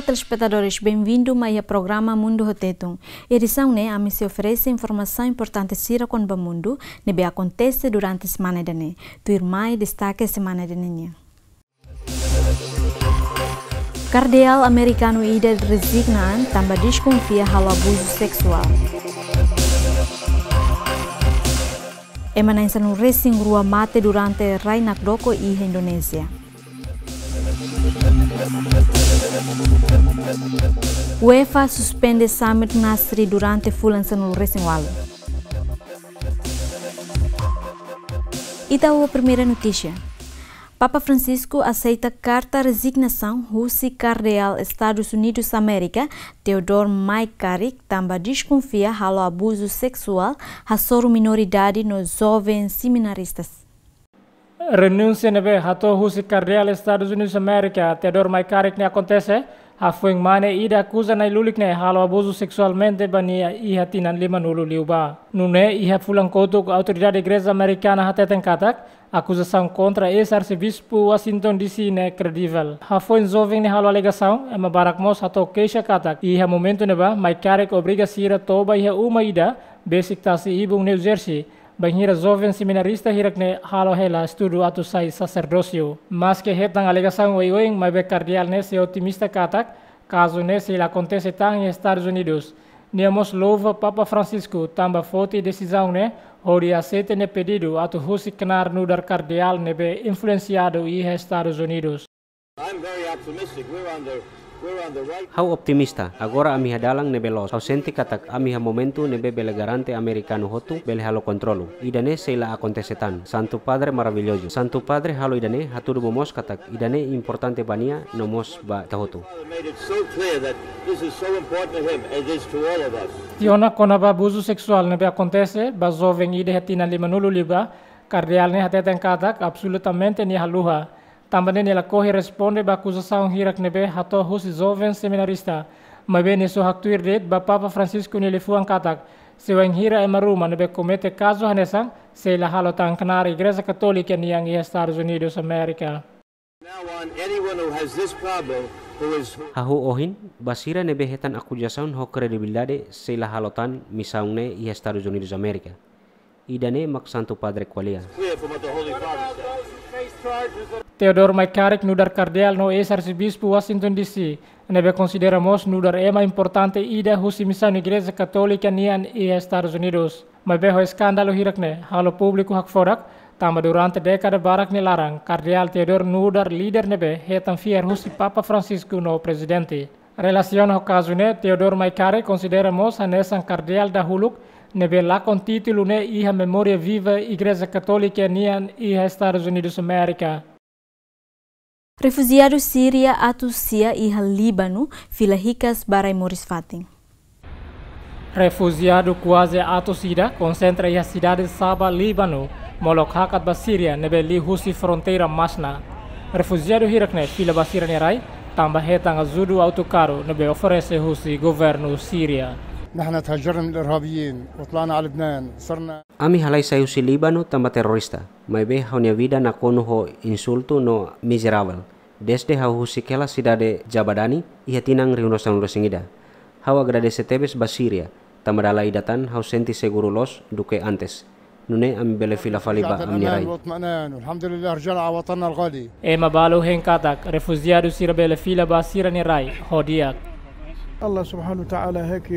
Olá, telespectadores, bem-vindo ao programa Mundo Rotetum. Edição a mim se oferece informação importante sira com o mundo, que acontece durante a semana de né. Tu irmã destaca a semana de né. Cardeal americano ida resignan também desconfia halo abuso sexual. Emanensa no racing rua mate durante Rai Nakdoko e Indonésia. UEFA suspende Samir Nasri durante Fulança no Racing Wall. Itaú a primeira notícia. Papa Francisco aceita carta resignação Rússia Cardeal Estados Unidos da América. Theodore McCarrick também desconfia halo abuso sexual a soro minoridade nos jovens seminaristas. Renúncia nebe hato Rússia Cardeal Estados Unidos da América. Theodore McCarrick ne acontece. Foi mane ida acusa na ilulik ne halo abuso sexualmente bania iha tinan lima nulu liuba. Nune iha fulang kotuk autoridade igreja americana hateten katak. Acusação contra ex-arcebispo Washington DC ne credível. Foi jovem ne halo alegação ema barak mos hato queixa katak. Iha momento neba McCarrick obriga sira toba iha uma ida basic tasi ibung New Jersey. Banhira jovem seminarista hirakne halo hela estudo atu sai sacerdócio. Mas que hetang alegação oing mai be cardeal ne se otimista katak, caso ne se acontece tang em Estados Unidos. Niamos louva Papa Francisco tamba forte decisão ne, hori aceite ne pedido atu husi kenar nudar cardeal ne be influenciado e Estados Unidos. I'm very optimistic. We're on the right. How optimista, agora ami hadalang nebelos. How senti katak ami ha momentu nebe bele garante americano hotu bele halo controlo. Idane seila acontesetan. Santo Padre maravilhoso. Santo Padre halo idane haturu momos katak. Idane importante bania nomos ba tahotu. Made it so clear that this is so important to him as it is to all of us. Tiona kona ba abuso sexual nebe acontece, ba jovem ide hetina lima nulu liba, cardeal ne hateten katak absolutamente ni haluha. Também ela corre responde ba acusação hirak nebe hato husi jovem seminarista. Mabe ne so haktuir det ba Papa Francisco ne lefuang katak. Sewang hira emaruma nebe comete caso hanesang se la halo tang kenar igreja católica niang i Estados Unidos America. Now on anyone who has this problem Hahu ohin basira nebe hetan acusação ho credibilidade se la halotan misaune i Estados Unidos America. Idane mak Santo Padre qualia. clear from what the Holy Father says. Theodore McCarrick nudar cardeal no ex-arcebispo Washington DC. Nebe consideramos nudar ema importante ida husi missão igreja católica nian e Estados Unidos. Mabe ho escândalo hirakne halo público hak forak tamba durante década barak ne larang cardeal Theodore nudar líder nebe hetan fier husi Papa Francisco no presidente. Relaciona ho caso ne Theodore McCarrick consideramos hanesan cardeal dahuluk nebe lakon título ne iha memória viva igreja católica nian e Estados Unidos América. Refugiados Síria atusia e Líbano fila ricas barai moris fatin. Refugiado quase atusida concentra a cidade de Saba, Líbano, molok hakat ba Síria nebe li husi fronteira masna. Refugiado hirakne fila ba Síria nerai tambah hetang azudu autocaro nebe oferece husi governo Síria. نحن تهجرنا من الإرهابيين وطلعنا على لبنان صرنا Ami halay sayo si Libano tamba terorista. May be haunia vida na kono ho insulto no miserable. Desde hau husikela sidade Jabadani ihatinang riunosan rosingida. Hau agradece tebes basiria. Tamadala idatan hau senti seguro los duke antes. Nune ami bele fila faliba amnirai. والحمد لله رجعنا على وطننا الغالي. Ema balu henkatak refugiado sira bele fila ba Síria nerai hodiak. الله سبحانه وتعالى هيك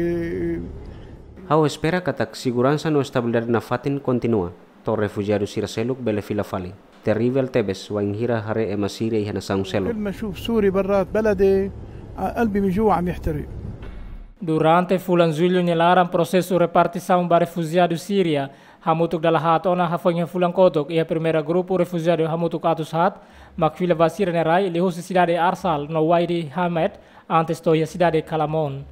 Hau espera katak segurança no estabilidade na fatin continua. To refugiado sira seluk bele fila fali. Terrible tebes wain hira hare ema Síria ihana saung seluk. كل ما اشوف سوري برات بلدي قلبي من جوا عم يحترق. Durante fulan julho nilaran prosesso repartição ba refugiado Síria, hamutuk dalahat ona hafonha fulan kotok ia primeira grupo refugiado hamutuk atus hat, makfila ba Síria nerai lihusi cidade Arsal no Wadi Hamed antes to ia cidade Kalamon.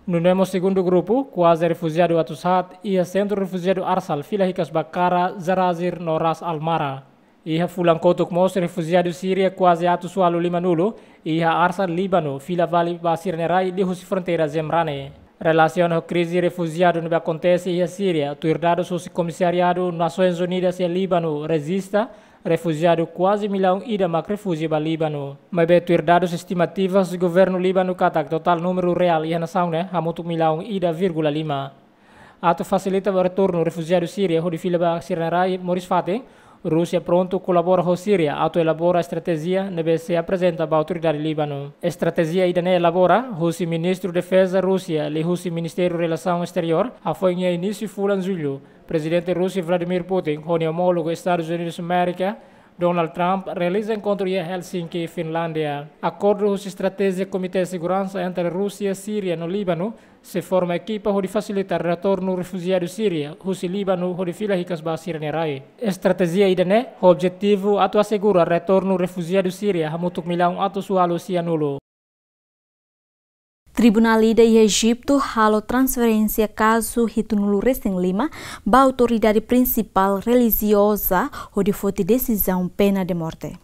No nemo segundo grupo, quase refugiado atus hat, ia centro refugiado Arsal fila hikas Bakara Zarazir no Ras Almara. Iha fulang kotuk mos refugiado Síria quase atus walu lima nulo, iha Arsal Líbano fila vale ba Síria nerai lihusi fronteira Zemrane. Relação ao crise refugiado no acontece em Síria, tu herdados o comissariado Nações Unidas e Líbano resista refugiado quase 1 milhão ida mak refúgio ba Líbano. Mas betuir dados estimativas do governo Líbano katak total número real ia nação né, hamutuk 1 milhão ida, 5. Ato facilita o retorno refugiado Síria, onde fila ba Sirnarai Moris Fateh, Rússia pronto colabora com Síria, auto elabora estratégia nebe se apresenta para a autoridade Líbano. Estratégia ida ne elabora, o ministro de Defesa Rússia, e o Ministério de Relação Exterior, a foi em início fulan julho. Presidente Rússia Vladimir Putin, com o homólogo Estados Unidos da América, Donald Trump, realiza encontro em Helsinki, Finlândia. Acordo com a estratégia Comitê de Segurança entre Rússia e Síria no Líbano, se forma equipa para facilitar o retorno dos refugiados Síria, o Líbano, para fila ricas ba Sirnerai. Estratégia idane, o objetivo atu assegura o retorno dos refugiados Síria, hamutuk milhão atu sualo sianulo. Tribunal Ida e Egipto halo transferência caso Hitunulu Resting Lima ba autoridade principal religiosa onde foi decisão pena de morte.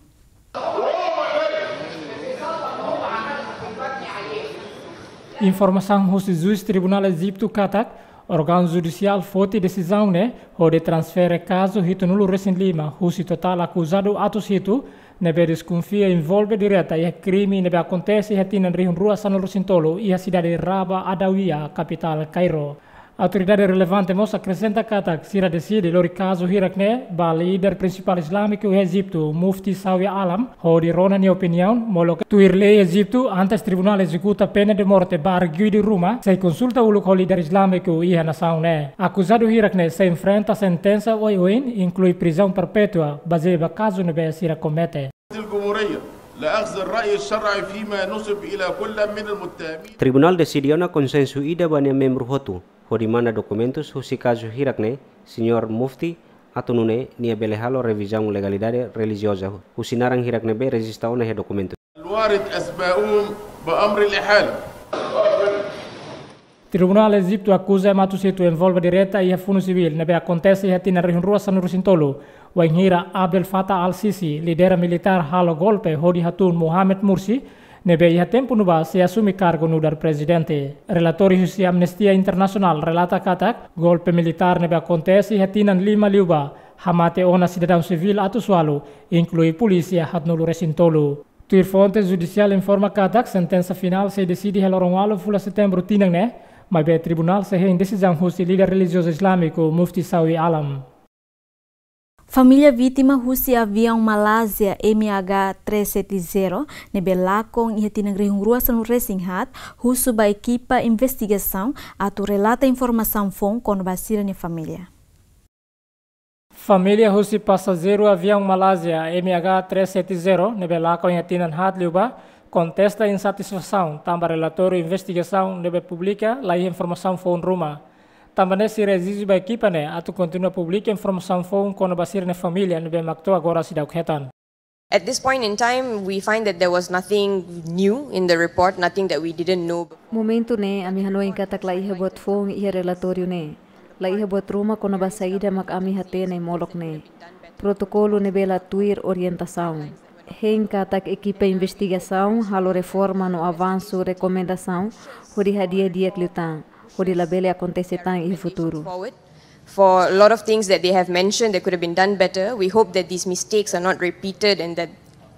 Informação do juiz Tribunal Egipto Katak, órgão judicial foi decisão né, onde transfere caso Hitunulu Resting Lima, o total acusado atos hitu nebe desconfia envolve direta e crime nebe acontece hatinan rihun rua Sanur Sintolo e a cidade de Raba Adawiya, capital Cairo. Autoridade relevante mos acrescenta katak sira decide lori caso hirakne ba líder principal islâmico do Egito, Mufti Sawi Alam, hodi rona ni opinião moloca tuir lei Egito antes tribunal executa pena de morte ba argui de Roma, se consulta o local líder islâmico e a nação né. Acusado hirakne se enfrenta sentença oin inclui prisão perpétua baseada caso nebe sira comete. Tribunal decidiu na consenso ida banyak membro hotu, di mana dokumentos husi caso hirakne, Senhor Mufti atunune nia belehalo revisão legalidade religiosa, husi narang hirakne be resistau na dokumentos. Tribunal Egipto acusa Matusitu envolve direta e a fundo civil, nebe acontece e hatina rihun rua Sanur Sintolo, Wainhira Abdel Fattah al-Sisi, líder militar halo golpe hodi hatun Mohamed Mursi, nebe ia tempo nuba se assume cargo no dar presidente. Relatori husi Amnistia Internacional relata katak, golpe militar nebe acontece e hatinan 5 liuba, hamate ona cidadão civil atusualo, inclui polícia hatnulu Resintolo. Tuir fonte judicial informa katak, sentença final se decide helorongalo fula setembro tinang ne, mas be tribunal se em decisão husi líder religioso islâmico Mufti Sawi Alam. Família vítima husi avião Malásia MH370 nebe lakong e hatinang rihung ruasan no Resinghat husu ba equipa investigação atu relata informação fon con basira ni família. Família husi passageiro avião Malásia MH370 nebe lakong e hatinan hat liuba contesta insatisfação tamba relatório investigação nebe publica lá informação fon Roma. Também se resiste ba equipa né, atu continua publica informação fon com basir na família nebe makto agora se dauketan. At this point in time, we find that there was nothing new in the report, nothing that we didn't know. Momento ne, ami hanoin katak la iha buat fon iha relatório ne. La iha buat Roma com ba saída mak ami hate ne molok ne. Protocolo nebe la tuir orientação. Hen katak equipa investigação, halo reforma no avanço recomendação, hori hadia dia kliutan. Hori labele acontece tan e futuro. For a lot of things that they have mentioned that could have been done better, we hope that these mistakes are not repeated and that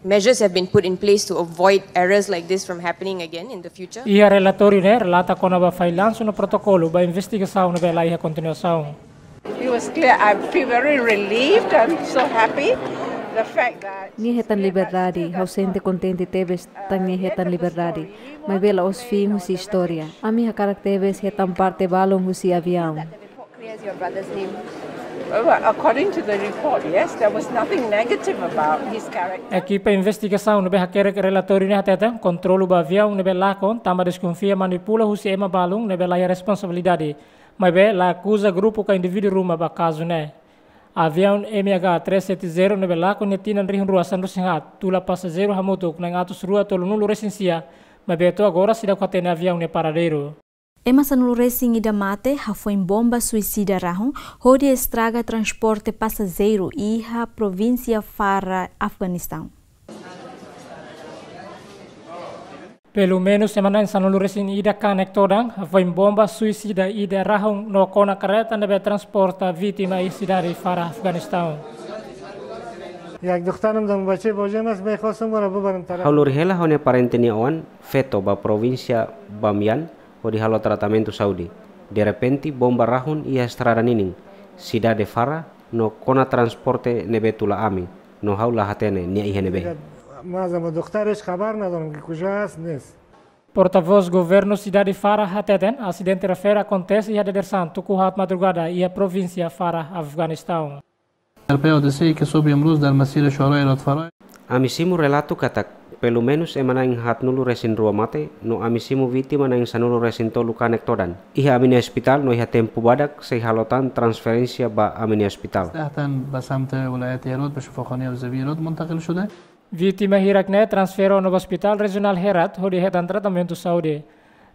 measures have been put in place to avoid errors like this from happening again in the future. Ia relatório né, relata com a failanço no protocolo ba investigação nebe lá ia continuação. It was clear. I feel very relieved. I'm so happy. The fact that Ni hetan liberdade, ausente contente tebes tan ni hetan liberdade. Mas bela os fim husi história. Ami hakarak tebes hetan parte balong husi avião. according to the report, yes, there was nothing negative about his character. Equipa investigação nebe hakerek relatório ne hateta controlo ba avião nebe lakon tamba desconfia manipula husi ema balung nebe la responsabilidade. Mas be la acusa grupo ka indivíduo ruma ba caso ne. Avião MH370 nebe lakon netinan rihun rua Sanur Singhat tula passageiro hamutuk na ngatus rua tolo nulu resensia. Mas be to agora sida kwatene avião ne paradeiro. Ema Sanur Racing ida mate foi bomba suicida rahon, onde estraga transporte passageiro e a província para Afeganistão. Pelo menos semana em Sanur Racing ida conectodang foi bomba suicida ida rahon no kona careta nebe transporta vítima e cidade para Afeganistão. Haulur hela hone parentenia oan veto ba provincia Bamiyan ho di halo tratamento Saudi. De repente bomba rahun ia estrada nining. Sida de fara no kona transporte nebetula ami. No haula hatene nia ihenebe. Porta-voz governo cidade Farah Hateten, acidente refere acontece e a dedersan tukuhat madrugada e a província Farah, Afeganistão. Amisimu relato katak pelo menos emanaing hatnulu resin rua mate no amisimu vítima naing sanulu resin tolu kanek todan. Iha amini hospital no iha tempo badak sei halotan transferensia ba amini hospital. Vítima hirakne transfero no hospital regional Herat ho dihetan tratamento Saudi.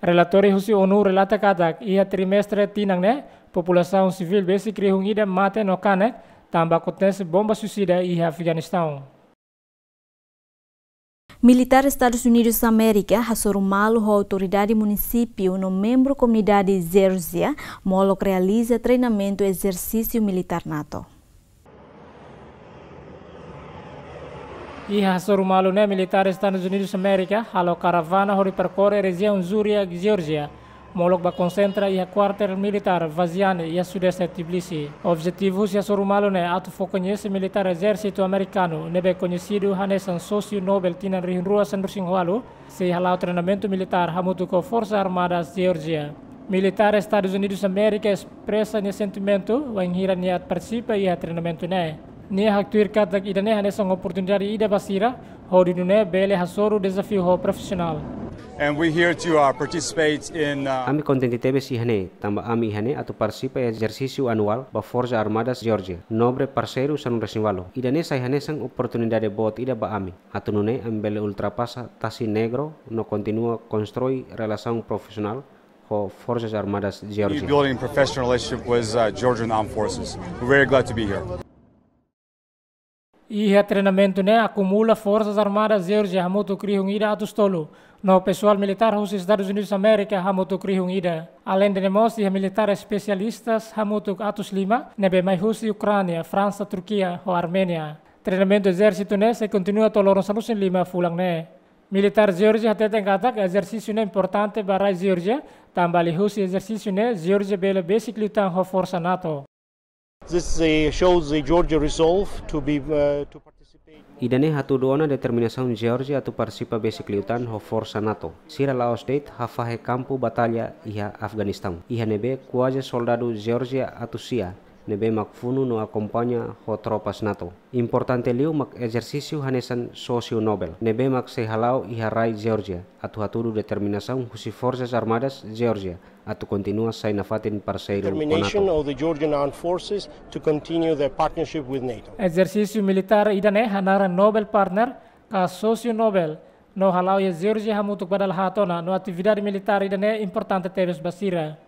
Relatori husi ONU relata katak iha trimestre tinangne população civil besi krihungida mate no kanek tambah acontece bomba suicida iha Afeganistão. Militar Estados Unidos da América hasor malu a autoridade município no membro comunidade Georgia molok realiza treinamento exercício militar NATO. Iha hasor malu ne militar Estados Unidos da América halo caravana hori percorre região Zuria, Georgia. Molok ba concentra iha quartel militar Vaziane e a sudeste Tbilisi. Objetivo se sorumalo ne atu fo conhece militar exército americano nebe conhecido hanesan socio Nobel tinan rihinrua sandursinhualu se halau treinamento militar hamutu ko Forças Armadas Georgia. Militar Estados Unidos América expressa ne sentimento wan hira niat participa iha treinamento ne. Nia haktuir katak idane hanesan oportunidade ida basira hodi ne bele hasoru desafio ho profissional. And we're here to participate in Ami contenti tebes ihane tamba ami ihane atu participa exercício anual ba Forças Armadas Georgia. Nobre parceiro sanun resinwalo. Idane sa ihane sang oportunidade bot ida ba ami. Atu nune ambele ultrapasa tasi negro no continua construir relação profissional ho Forças Armadas Georgia. Building professional relationship with Georgian Armed Forces. We're very glad to be here. Iha treinamento ne acumula Forças Armadas Georgia hamutu krihung ida atus tolu. No pessoal militar dos Estados Unidos da América hamutu krihung ida. Além de nemos iha militar especialistas hamutu atus 5 nebe mai husi Ucrânia, França, Turquia ou Armênia. Treinamento exército ne se continua toloron sanusin 5 fulang ne. Militar Georgia hateten katak exercício ne importante para Georgia tambali husi exercício ne Georgia bela basic lutan ho força NATO. This shows the Georgia resolve to participate. Idane hatu doana determinação Georgia atu participa basic liutan ho força NATO. Sira Laos State hafahe campo batalha iha Afeganistão. Iha nebe quase soldado Georgia atu sia. Nebe makfunu no acompanha ho tropas NATO. Importante liu mak exercício hanesan socio Nobel. Nebe mak se halau iha rai Georgia. Atu haturu determinação husi Forças Armadas Georgia. Atu continua sai nafatin parceiro Determination of the Georgian Armed Forces to continue their partnership with NATO. Exercício militar idane hanara Nobel partner ka socio Nobel no halau ya Georgia hamutuk badal hatona no atividade militar idane importante tebes basira.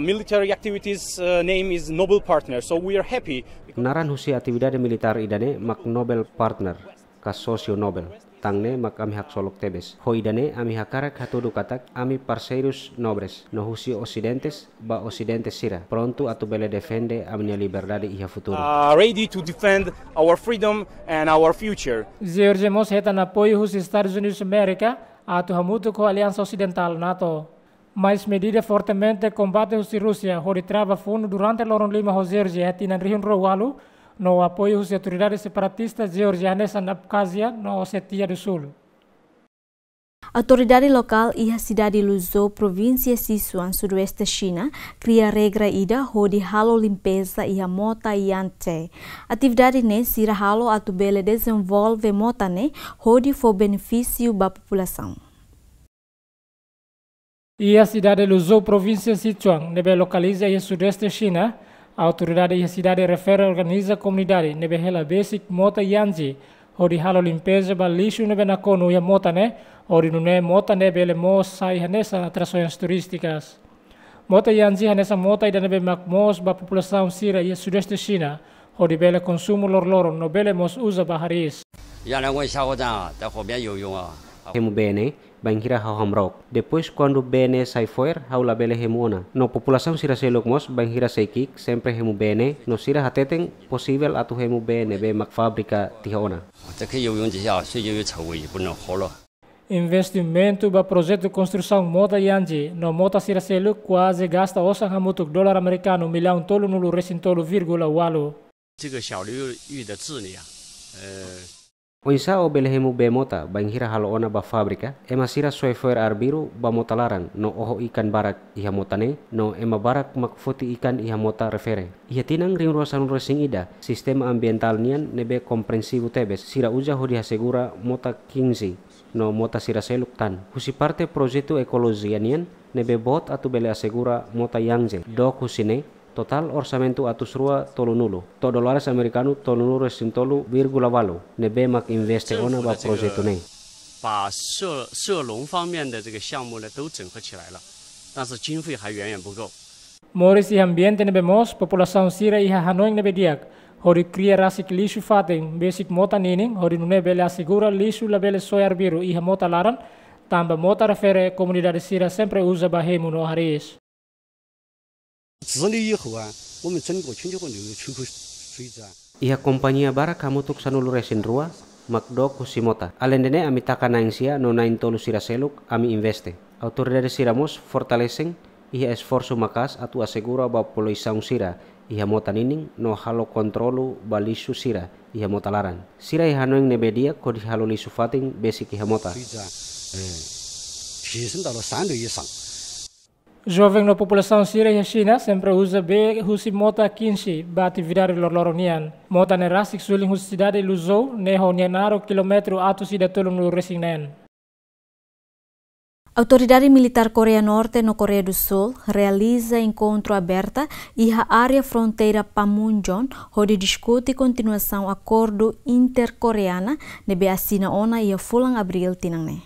Military activities name is Nobel Partner, so we are happy. Naran husi atividade militar idane mak Nobel partner ka socio Nobel. Tangne mak ami hak solok tebes. Ho idane ami hakarak hatudu katak ami parceiros nobres. No husi ocidentes ba ocidentes sira. Pronto atu bele defende amnia liberdade iha futuro. Ready to defend our freedom and our future. Georgia mos hetan apoio husi Estados Unidos América atu hamutu ko Aliança Ocidental NATO. Mais medida fortemente combate husi Rússia hori trava fundo durante loron 5 ho Georgia hetinan rihun rowalu no apoio às autoridades separatistas georgianas na Abkhazia, no Ossetia do Sul. Autoridade local e a cidade Luzhou, província Sichuan, sudoeste China, cria regra ida hodi halo limpeza e a mota iante. Atividade ne sira halo atubele desenvolve mota ne hodi for benefício da população. E a cidade Luzhou, província Sichuan, nebe localiza e sudeste China. A autoridade e a cidade refere organiza a comunidade nebe hela basic mota yanji hodi halo limpeza ba lixo nebe na kono ya mota ne hodi nune mota nebe le mo sai hanesa atrações turísticas. Mota yanji hanesa mota ida nebe makmos ba população sira e sudeste China hodi bele consumo lor no bele mos usa ba haris. 原来我下火站在河边游泳啊， Hemu bene, banghira hau hamrok. Depois quando bene sai fora, hau labele hemu ona. No população sira selok mos, banghira sai kik, sempre hemu bene, no sira hateten possível atu hemu bene be mak fábrica tiha ona. Investimento ba projeto de construção mota yanji, no mota sira selok quase gasta osang hamutuk dolar americano milhão tolo nulu resin tolo vírgula walo. O insa o belehemu be mota banghira halo ona ba fábrica ema sira soefer arbiru ba mota larang no oho ikan barak iha motane no ema barak makfoti ikan iha mota refere iha tinang ring ruasan resing ida sistema ambiental nian nebe komprensibu tebes sira uja hodi hasegura mota 15 no mota sira seluk tan husi parte projeto ekologia nian nebe bot atu bele asegura mota yangje do husine total orçamento atus rua tolu nulu. To dólares americano tolu nulu resin tolu virgula valo. Nebe mak investe ona ba projeto ne. 把社农方面的这个项目呢都整合起来了，但是经费还远远不够。 Moris iha ambiente nebe mos, população sira iha hanoing nebe diak. Hori cria rasik lisu fating, basic mota nining, hori nune bele asegura lisu la bele soyar biru iha mota laran, tamba mota refere comunidade sira sempre usa bahemu no haris. 直立以后啊，我们整个全球化流出口水质啊。 Iha kompanya bara kamutuk sanulu resin rua makdok husimota. Alendene ami takanaing sia no nain tolu sira seluk ami investe. Autoridades siramos fortalecen iha esforço makas atu asegura ba poluição sira iha mota nining no halo kontrolu ba lisu sira iha mota laran. Sira iha noing nebedia kodi halo lisu fating basic iha mota. 提升到了3类以上。 Jovem na população sira e China sempre usa be husi mota 15 ba atividade lorloronian. Mota ne rasik suling husi cidade Luzou ne honianaro kilometro atu sida tolong lu resinen. Autoridade Militar Coreia Norte no Coreia do Sul realiza encontro aberta e a área fronteira Panmunjom, onde discute continuação acordo intercoreana nebe assina ona e a fulang abril tinangne.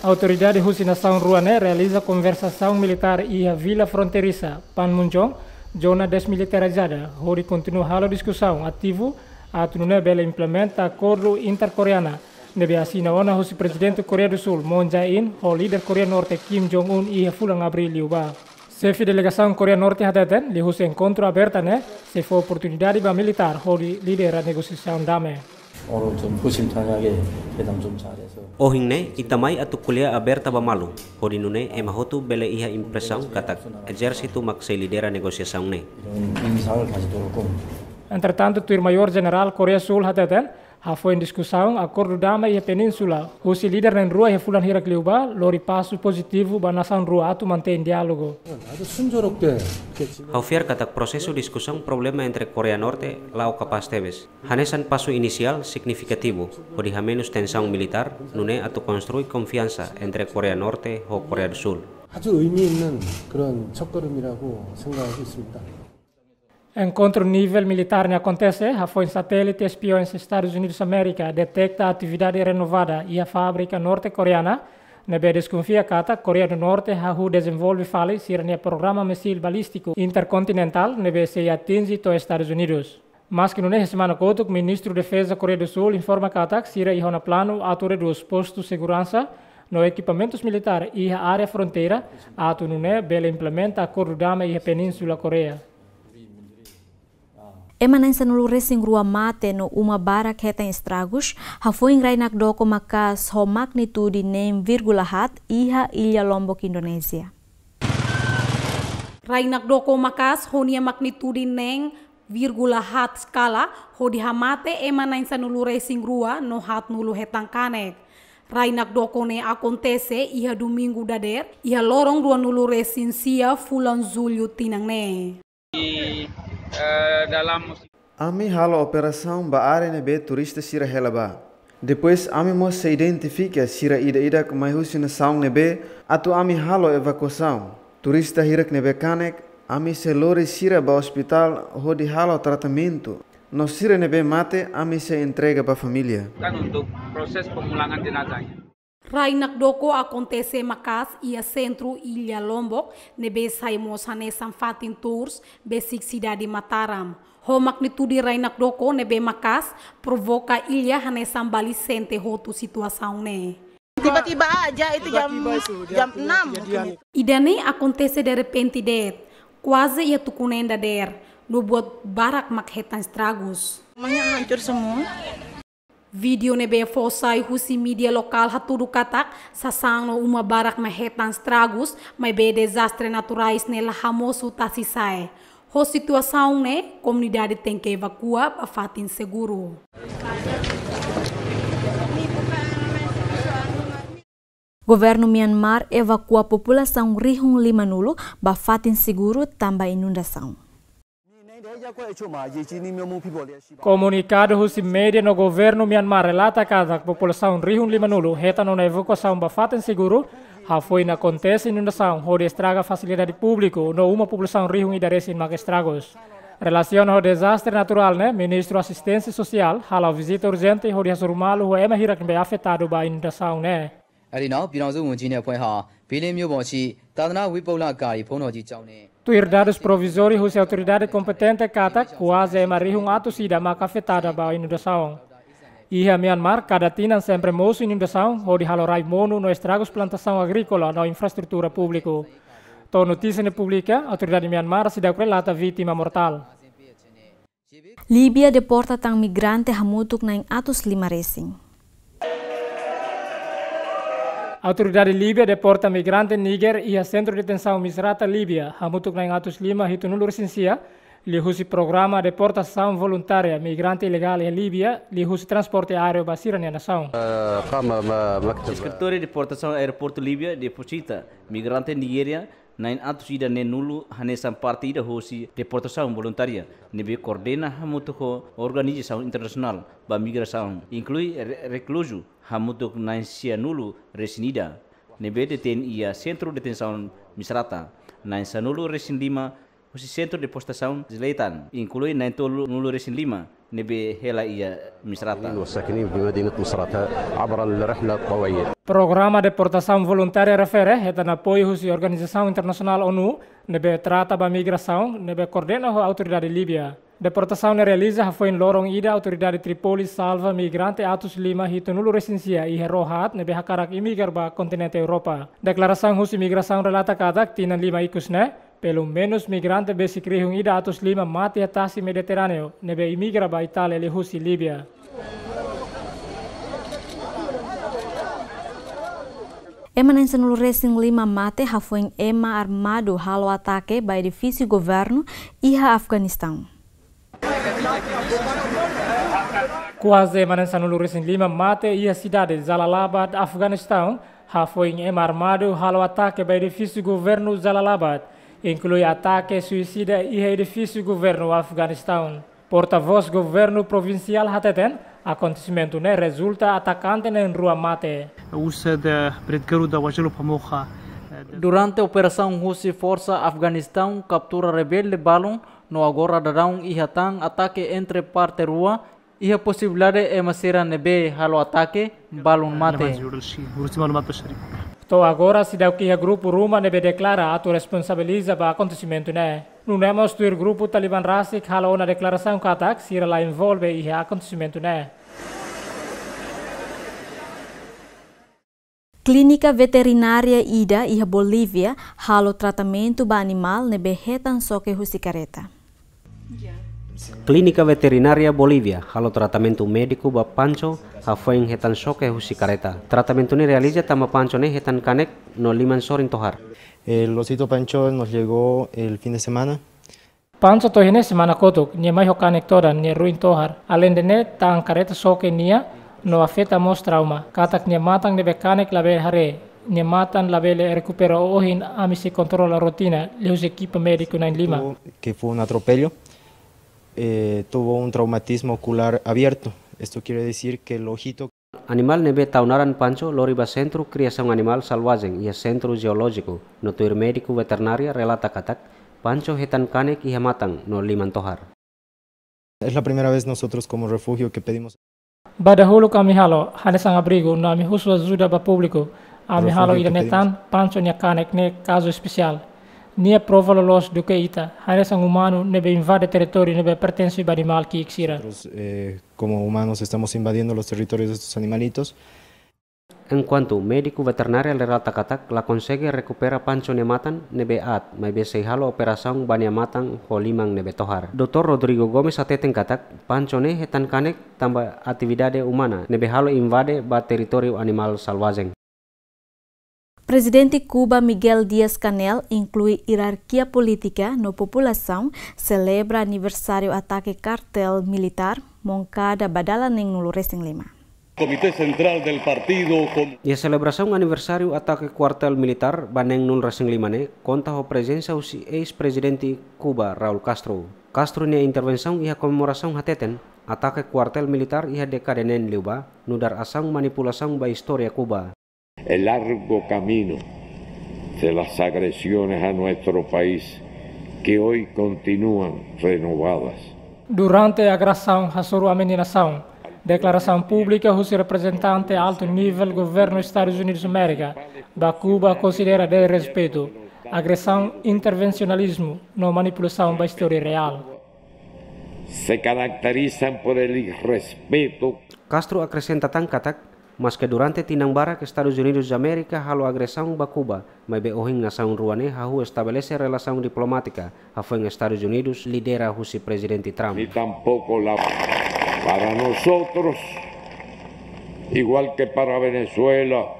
A autoridade russa nação Ruane realiza conversação militar e a vila fronteiriça Panmunjom, zona desmilitarizada, onde continua a discussão ativo a tunune bela implementa acordo intercoreana. Nebe assina ona o presidente Coreia do Sul Moon Jae-in, o líder Coreia Norte Kim Jong-un e a fulang abril liuba. Chefe delegação Coreia Norte hadaten li husi encontro aberta ne se for oportunidade ba militar onde lidera negociação dame. 오늘 좀 조심탄하게 회담 좀 잘해서. Ohingne itamai atu kuliah aberta ba malu. Hodi nune emahotu bele iha impressão katak exército maksai lidera negosiação ne. 인상을 가지도록. Entretanto, o maior general Coreia Sul hadaten foi em discussão acordo dama e a península. O líder na rua e fulan hirak liuba lori passo positivo ba nação rua atu mantém diálogo. Haufiar katak proseso discussão problema entre Coreia Norte lau kapas tebes. Hanesan passo inicial significativo, hodi ha menos tensão militar, nune atu construi confiança entre Coreia Norte e Coreia do Sul. 아주 의미 있는 그런 첫걸음이라고 생각하고 있습니다. Encontro nível militar ne acontece, foi em satélite espiões Estados Unidos da América detecta a atividade renovada e a fábrica norte-coreana nebe desconfia kata Coreia do Norte hu desenvolve fale sirnia programa missil balístico intercontinental nebe se atinge to Estados Unidos. Mas que no semana kotuk ministro de defesa Coreia do Sul informa kata sira ihona plano atu reduz postos de segurança no equipamentos militares e a área fronteira atu nune bele implementa acordo dama e a península Coreia. Emanan sanulu resing rua mate no uma barak heta estragos, foi em rainak doko makas ho magnitude nem virgula hat iha Ilha Lombok Indonesia. Rainak doko makas honia magnitude nem virgula hat skala ho dihamate emanan sanulu resing rua no hat nulu hetang kanek. Rainak doko ne acontece iha domingo dader iha lorong rua nulu resin sia fulan Zulho tinang ne. Ami halo operação ba área nebe turista sira helaba. Depois ami mo se identifica sira ida que mai nação nebe atu ami halo evacuação. Turista hirak nebe kanek ami se lori sira ba hospital hodi halo tratamento. No sira nebe mate ami se entrega ba família. Kan untuk proses pemulangan jenazahnya. Rainak doko acontece makas ia centro Ilha Lombok nebe saimos hanesan fatin tours besik cidade Mataram. Ho magnitude rainak doko nebe makas provoka ilha hane sambali sente hotu situação ne. Tiba-tiba aja itu jam 6. Idane acontece de repente quase ia tukunenda no buat barak makhetan estragos. Semuanya hancur semua. Video nebe fosai husi media lokal hatudu katak sasang no uma barak mahetan estragos mai be desastre naturais nela hamosu tasisai. Ho situação ne comunidade tem que evacuar para fatin seguro. Governo Myanmar evacua população Rihung Limanulu para fatin seguro também inundação. Comunicado husi media no governo Myanmar relata que a população Rihung Limanulu reta na evacuação para fatin seguro. Foi na acontece inundação, onde estraga facilidade pública, no uma população Rihung e darece em estragos. Relação ao desastre natural, né? Ministro Assistência Social, hala visita urgente, onde as urmalo, o ema hirak bem afetado pela inundação, né? Arinal, pirãozo munjine põe ha, bilhem meu bonchi, tadna wipola gari pono de chaune. Dados provisórios e autoridade competente kata quase ema Rihung atu sida maka afetada pela inundação. Iha Myanmar cada tinan sempre moço inundação, onde halorai mono no estragos plantação agrícola na infraestrutura pública. To notícia ne publica, a autoridade de Myanmar se deu relata vítima mortal. Líbia deporta tang migrante hamutuk na atos 5 racing. A autoridade Líbia deporta migrante Níger e a centro de detenção Misrata Líbia hamutuk na atos 5 hitunul recensia. Lihusi programa deportação voluntária migrante ilegal em Líbia, lihusi transporte aéreo basira na nação. Escritório de deportação aeroporto Líbia deposita migrante Nigéria na atos ida nenulu hanesan partida husi deportação voluntária nebe coordena hamutuko organização internacional ba migração inclui recluso hamutuk na nulu resinida nebe deten ia centro de detenção Misrata na sanulu resin 5 o centro de postação de Leitan, inclui na Nulu Resin 5, nebe hela ia Misrata. Programa de deportação voluntária refere a apoio da Organização Internacional ONU, nebe trata da migração, nebe coordena a autoridade Líbia. Deportação realiza foi em lorong ida autoridade Tripoli salva migrante atos 5 hito nulu resensia e rohat nebe hakarak imigrar ba continente Europa. Declaração husi migração relata kadak tinan 5 ikusne. Pelo menos migrante basic Rihung ida atos 5 mati atasi Mediterrâneo, nebe imigra ba Itália e Rússia e Líbia. Ema na sanulu racing 5 mate hafueng ema armado halo ataque ba edifício governo iha Afeganistão. Quase ema na sanulu racing 5 mate iha cidade Jalalabad, Afeganistão, hafueng ema armado halo ataque ba edifício governo Jalalabad. Inclui ataque suicida e edifício governo Afeganistão. Porta-voz governo provincial Hateten, acontecimento ne resulta atacante em rua mate. Durante a operação Russa Força Afeganistão captura rebelde balão no agora darão e hatang ataque entre parte rua e a possibilidade é masera nebe halo ataque balão mate. Então agora se deu que o grupo Ruma deve declarar a responsabiliza para acontecimento né. Não nemos do grupo Taliban Rasik halo na declaração katak se ela envolve e acontecimento né. Clínica veterinária Ida e Bolívia halo tratamento para animal nebe hetan soke husicareta. Clínica Veterinária Bolívia, halo tratamento médico ba Pancho, hafueng hetan soke husicareta. Tratamento ni realiza tama Pancho ne hetan kanek no liman sorin tohar. El osito Pancho nos llegó el fin de semana. Pancho tohine semana kotuk, ni mai hokanek toda ni ruin tohar. Além de ne tang careta soke nia no afeta mos trauma. Katak ni matang nebe kanek labe hare. Ni matan labe le recupera ohin amisi controla rotina, leus equipo médico na in Lima. Que fue un atropello. Tuvo un traumatismo ocular abierto. Esto quiere decir que el ojito... Animal nebe taunaran Pancho loriba Centro Criação Animal Salvagem e Centro Geológico no tuir médico veterinária relata katak Pancho hetan kanek y matang no liman tohar. Es la primera vez nosotros como refugio que pedimos... Badahulu kami halo hanesang abrigo no ami husu ajuda ba público ami halo idanetan Pancho nia kanek ne caso especial. Nia prova los do que ita, hanesan humano nebe invade território nebe pertence ao animal que exira. Como humanos estamos invadiendo los territorios de estos animalitos. En cuanto médico veterinario leral takatak la consegue recupera pancho nematan nebe at, mai bese halo operação bania matan ho limang nebe tohar. Dr. Rodrigo Gomes ateten katak pancho ne hetan kanek tamba atividade humana nebe halo invade ba território animal salvagem. Presidente Cuba Miguel Díaz-Canel inclui hierarquia política na população, celebra aniversário ataque cartel militar, Moncada badala neng nulu Resing Lima. Comité Central del Partido. E a celebração aniversário ataque quartel militar baneng nul Resing Lima ne conta a presença o ex-presidente Cuba Raul Castro. Castro ne intervenção e a comemoração hateten ataque quartel militar e a decadenen liuba nudar asang manipulação ba história Cuba. El largo camino de las agresiones a nuestro país que hoy continúan renovadas. Durante a agressão a sua nação, declaração pública do representante alto nível governo Estados Unidos da América, da Cuba considera de respeito, agressão, intervencionalismo, não manipulação da história real. Se caracterizan por el irrespeto. Castro acrescenta tan katak mas que durante tinang barak Estados Unidos da América halo agressão ba Cuba, mas be ohing nação ruane hahu estabelece relação diplomática, afuen Estados Unidos lidera husi presidente Trump. Ni tampoco la para nosotros, igual que para Venezuela.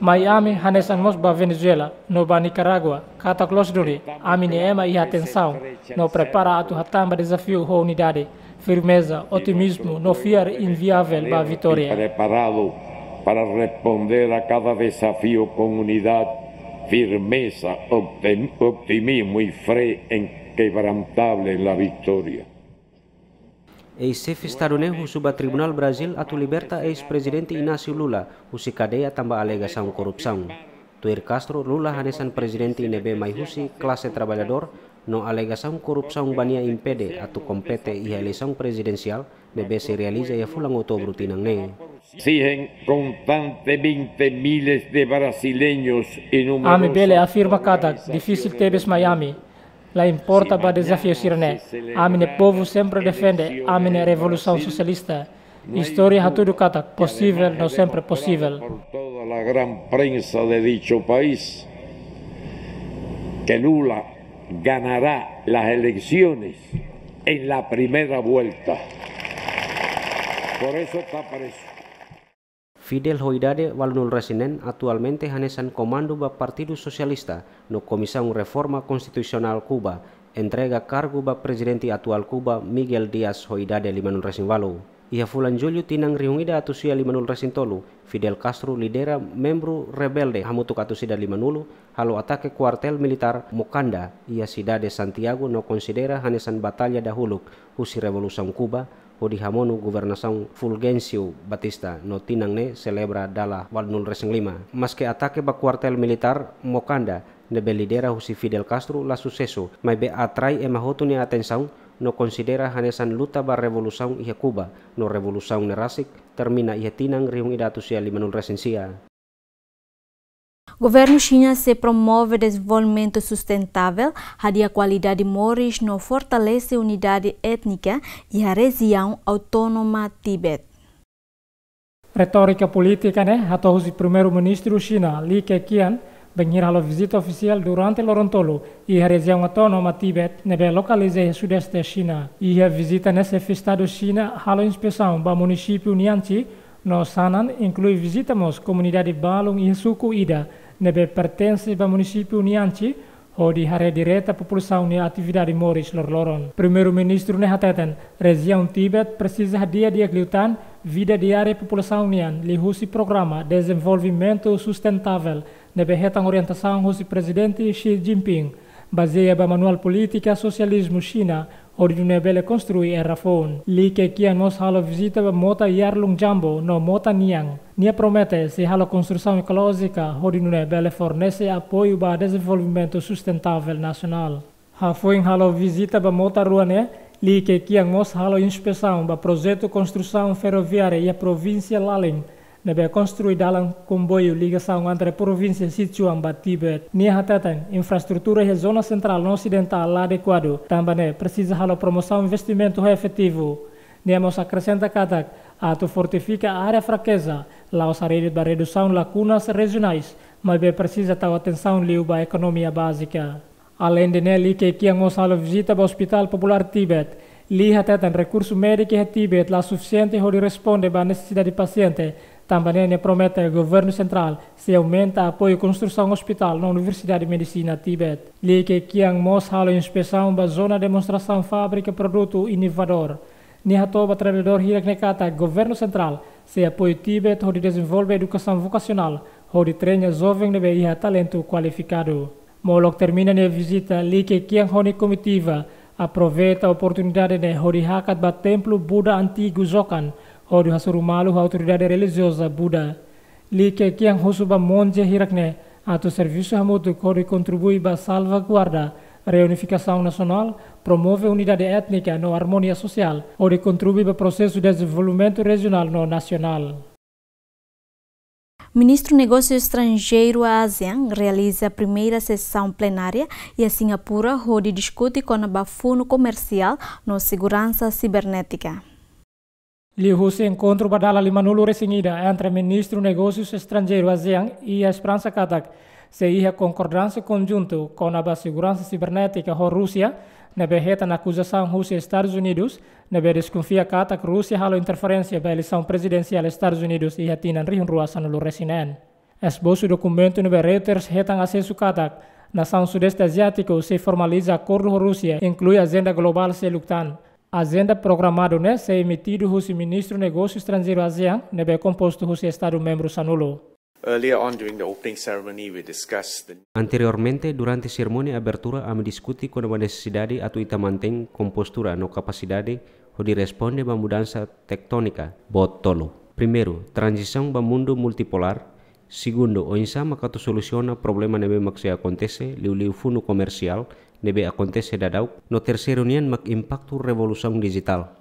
Miami hanesan mos ba Venezuela, no ba Nicaragua, katak los duri, ami ni ema e atenção, no prepara atu hatamba desafio ho unidade. Firmeza, otimismo, no fiar inviável para a vitória. Preparado para responder a cada desafio com unidade, firmeza, optimismo e fé inquebrantable en la vitória. Ex-chefe estadunidense suba Tribunal Brasil atu liberta ex-presidente Inácio Lula, usi cadeia tamba alegação corrupção. Tuir Castro, Lula hanesan presidente inebe mai husi classe trabalhador, no alegação corrupção bania impede atu compete e a eleição presidencial bebê se realiza e a fulang outubro tinang ne. Exigen constantemente miles de brasileños e numerosos. Ami bele afirma katak, difícil tebes Miami. La importa ba desafio sirene. Ami ne povo sempre defende, ami ne revolução socialista. Historia hatudu katak, possível, no sempre possível. Por toda la gran prensa de dicho país, que Lula ganará las elecciones en la primera vuelta. Por eso está preso. Fidel Hoidade walnul resinen atualmente hanesan comando ba Partido Socialista no Comissão Reforma Constitucional Cuba, entrega cargo ba presidente atual Cuba Miguel Díaz Hoidade limanul resin walu. Ia fulan julho tinang riungida atusia limanul resin tolu, Fidel Castro lidera membro rebelde hamutuk atusida limanulu halo atake kuartel militar Mocanda ia cidade Santiago no considera hanesan batalha dahuluk husi revolução Cuba o di hamonu governação Fulgencio Batista no tinang ne celebra dala walnul resing lima. Maske atake ba kuartel militar Mocanda nebe lidera husi Fidel Castro la sucesso, mai be atrai e mahotu ni atenção no considera hanesan luta ba revolução ia Cuba, no revolução nerasik termina ia tinang riung idatu sia limanul resensia. Governo China se promove desenvolvimento sustentável, a qualidade moris no fortalece unidade étnica e a região autônoma Tibete. Retórica política, né? Até o primeiro-ministro China, Li Keqiang, venir a visita oficial durante l'Orontolo e a região autônoma Tibete, nebe localiza o sudeste da China. E a visita nesse estado China, a inspeção para o município Nianchi, no Sanan, inclui visitamos comunidade Balong e Suku Ida, nebe pertence ao município Nianchi, onde a direta população e atividade moris lorloron. Primeiro-ministro Nehateten, região Tibete precisa dia liutan vida diária população nian, lihusi programa desenvolvimento sustentável, nebe hetang orientação husi presidente Xi Jinping, baseia ba manual política socialismo China, onde nebele construi era phone. Li Keqiang nos halo visita ba mota Yarlung Jambo no mota Niang. Nia promete se halo construção ecológica, onde nebele fornece apoio ba desenvolvimento sustentável nacional. Ha foi halo visita ba mota Ruane, Li Keqiang nos halo inspeção ba projeto construção ferroviária e a província Lalin, nebe construir dalam comboio ligação entre província Sichuan e Tibet. Nia hatatan infraestrutura e zona central no ocidental lá adequado. Também precisa halo promoção investimento efetivo. Nia mos acrescenta katak atu fortifica a área fraqueza, lá os aredes da redução lacunas regionais, mas precisa ter atenção liu ba economia básica. Além de nele que mos halo visita ao Hospital Popular Tibet, lihat tentang recurso médico em Tibet lá suficiente para responder à necessidade do paciente. Também promete ao governo central se aumenta apoio à construção hospital na Universidade de Medicina Tibet. Li que mos halo inspeção da zona de demonstração fábrica produto inovador. Nihatoba trabalhador hirak nekata governo central se apoio Tibet para desenvolver educação vocacional, para treinar jovens de talento qualificado. Molok termina a visita li que honi comitiva aproveita a oportunidade de horihakat ba templo Buddha antigo Zokan, hori hasurumalu a autoridade religiosa Buddha. Li que husuba monje hirakne, ato serviço hamutu hori contribui ba salvaguarda, reunificação nacional, promove unidade étnica no harmonia social, hori contribui ba processo de desenvolvimento regional no nacional. Ministro do Negócio Estrangeiro ASEAN realiza a primeira sessão plenária e a Singapura onde discute com o fundo comercial na segurança cibernética. Liu se encontro badala 5 nulu resingida entre Ministro do Negócios Estrangeiro ASEAN e a Esperança Katak se ia concordância conjunto com a segurança cibernética da Rússia, nebe heta na acusação Rússia e Estados Unidos, nebe desconfia Katak Rússia halo interferência da eleição presidencial dos Estados Unidos e hatinan rihun ruasan nulu resinen. Esboço documento nebe Reuters hetan acesso Katak, nação sudeste asiático se formaliza acordo com Rússia, inclui agenda global se luctan. Agenda programado se emitido Rússia Ministro do Negócio Estrangeiro ASEAN, nebe composto Rússia Estado membro sanulo. Earlier on during the opening ceremony we discussed Anteriormente, durante a cerimônia de abertura, ame discuti com a necessidade atu ita mantém compostura no capacidade de responder a mudança tectônica bot tolo. Primeiro, transição para mundo multipolar. Segundo, o insama que soluciona problema nebe mak se acontece liu fundo comercial nebe acontece dadau. No terceiro unian mak impacto revolução digital.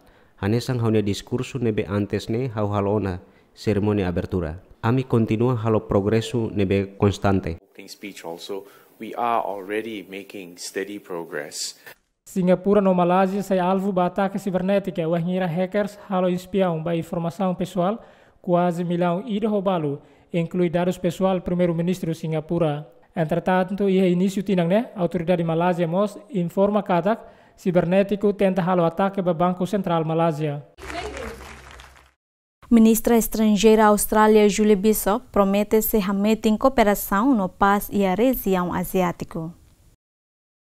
Hanesang haunia discurso nebe antes ne hau halona cerimônia abertura. Ami continua halo progresso nebe constante. Speech also, we are already making steady progress. Singapura no Malásia sai alvo ba ataque cibernética, wahingira hackers halo espião ba informação pessoal, quase milhão ida roubalo, inclui dados pessoal primeiro-ministro Singapura. Entretanto, ia início tinang a autoridade Malásia mos informa katak cibernético tenta halo ataque ba Banco Central Malásia. Ministra estrangeira Austrália Julie Bishop promete se remeter em cooperação no paz e a região asiático.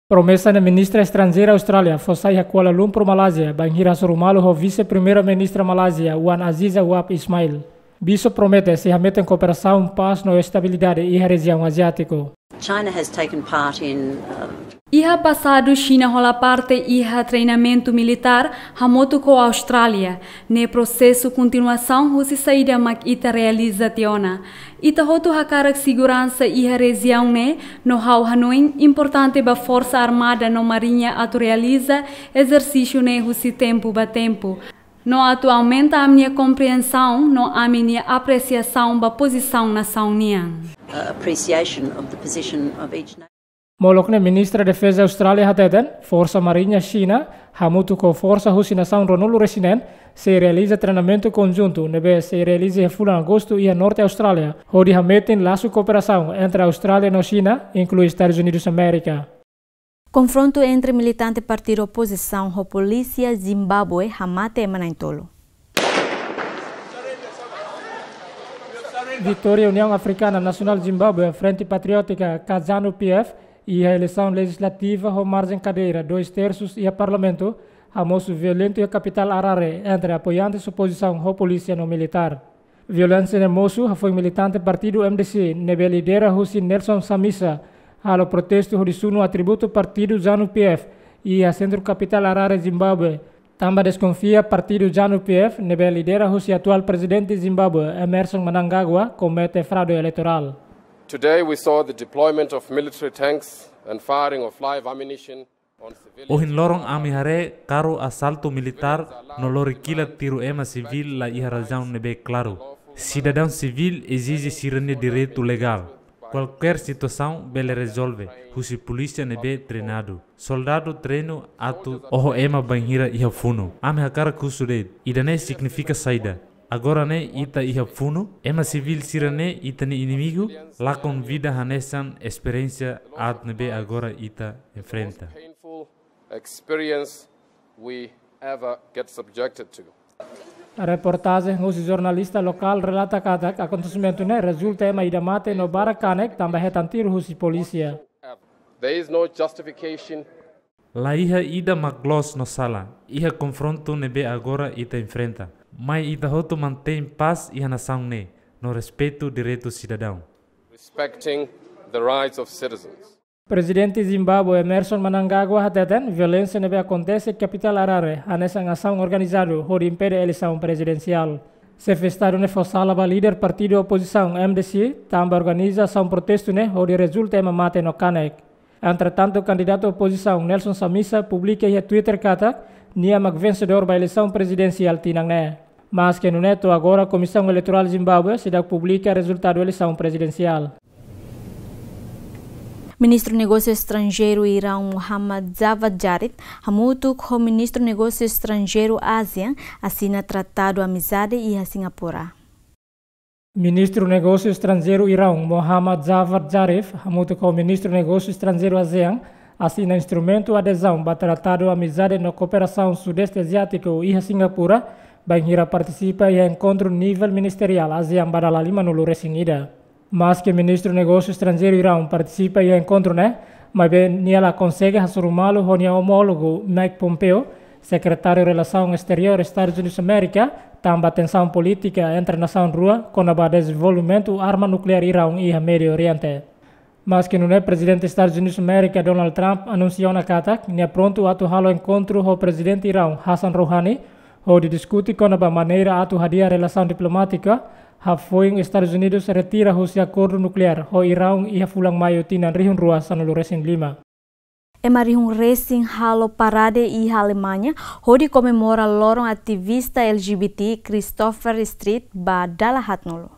Promessa da ministra estrangeira Austrália foi a Kuala Lumpur, Malásia, banhira surumalo o vice-primeira-ministra Malásia Wan Aziza Wap Ismail. Bishop promete se remeter em cooperação, paz e estabilidade e a região asiático. China has taken part in Iha passado China rola parte iha treinamento militar hamoto com a Austrália. Ne processo continuação husi saída mak ita realiza tiona. Ita hotu hakarak segurança iha região ne no hau Hanoi importante ba força armada no marinha atu realiza exercício ne husi tempo ba tempo. No atualmente a minha compreensão, no a minha apreciação da posição nação niang. Appreciation of the position of each nation. Molokne ministra de Defesa Austrália hateden, Força Marinha China, hamutu com Força Russa nação Ronulu Resinen, se realiza treinamento conjunto, nebe se realiza em fulan agosto e a Norte Austrália, onde hametem laço cooperação entre a Austrália e a China, inclui Estados Unidos da América. Confronto entre militante partido oposição e polícia Zimbábue hamate manaintolo. Vitória União Africana Nacional Zimbábue, Frente Patriótica ZANU-PF e a eleição legislativa com margem cadeira 2/3 e a parlamento, almoço violento e a capital Harare entre apoiantes da oposição e polícia no militar. Violência no moço foi militante partido MDC, nebe lidera Hussein Nelson Samisa, halo protesto no atributo partido ZANU-PF e a centro capital Harare, Zimbábue. Também desconfia partido ZANU-PF, nebe lidera o atual presidente de Zimbábue, Emmerson Mnangagwa, comete fraude eleitoral. Today we saw the deployment of military tanks and firing of live ammunition on civilians. Ohin lorong amihare karo asalto militar no lori kila tiru ema civil la iharazão nebe claro. Cidadão civil exige sirene direito legal. Qualquer situação bele resolve. Husi polícia nebe treinado. Soldado treino atu oho ema banhira iha funo. Ame hakara kusured. Idane significa saída. Agora ne ita iha funo. Ema civil sirene ita ni inimigo. Lá com vida hanesan experiência ad nebe agora ita enfrenta. Experience we ever get subjected to. A reportagem do jornalista local relata que o acontecimento resulta em ida mate no Barakanek também retantir husi polícia. There is no justification. La iha ida maglos no sala. Iha confronto nebe agora ita enfrenta. Mas ita hoto mantém paz iha nação ne no respeito direito cidadão. Respecting the rights of citizens. Presidente Zimbabwe Emerson Mnangagwa hateten violência nebe acontece capital Harare, anessa ação organizado hori impede eleição presidencial. Se festado ne fossala ba líder partido oposição MDC, também organiza ação protesto ne hori resulta em mate no Kanek. Entretanto, o candidato oposição Nelson Samisa publica em Twitter kata nia mag vencedor ba eleição presidencial tinang ne. Mas que no neto agora a Comissão Eleitoral Zimbabwe se publica resultado da eleição presidencial. Ministro do Negócio Estrangeiro Irão Mohammad Javad Zarif, hamutu com o Ministro do Negócio Estrangeiro ASEAN, assina tratado amizade e a Singapura. Ministro do Negócio Estrangeiro Irão Mohammad Javad Zarif, hamutu com o Ministro do Negócio Estrangeiro ASEAN, assina instrumento adesão para tratado amizade na cooperação sudeste asiático e a Singapura, bem irá participa em encontro nível ministerial ASEAN Badala Lima no Luresinida. Mas que o Ministro do Negócio Estrangeiro Irão participa em encontro, mas ela consegue assumir o seu homólogo Mike Pompeo, secretário de Relações Exteriores dos Estados Unidos da América, também tensão política entre a nação rua com o desenvolvimento arma nuclear Irão e o Médio Oriente. Mas que o presidente dos Estados Unidos da América, Donald Trump, anunciou na carta que é pronto a atuar o encontro com o presidente Irão, Hassan Rouhani, onde discute com a maneira a atuar a relação diplomática. Foi os Estados Unidos retira o seu acordo nuclear, o Irão e a fulang maio tinan rihun ruas no Resin Lima. Emarihun Racing halo parade e a Alemanha, onde comemora lorong ativista LGBT Christopher Street ba Dalahatnolo.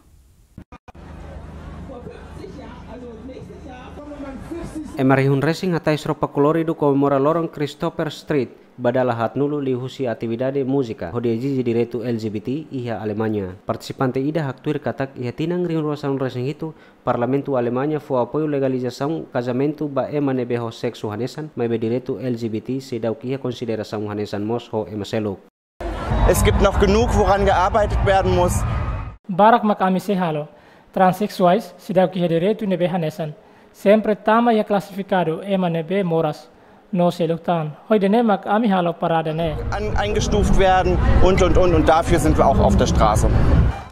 Emarihun Racing hatai seropa kolorido comemora lorong Christopher Street badala hatnulu lihusi atividade música hodi exige direito LGBT iha Alemanha. Participante ida haktuir katak iha tinang rihun ruasan Racing itu Parlamento Alemanha foi apoio legalização casamento ba ema nebe ho sexo hanesan mai be direito LGBT sedau iha konsideração hanesan mos ho ema seluk. Es gibt noch genug woran gearbeitet werden muss. Barak makami sehalo transexuais sedau iha direito nebe hanesan. Sempre tama ia classificado ema nebe moras. No seluktan. Heute nemak ami halo parade ne. Eingestuft werden und dafür sind wir auch auf der Straße.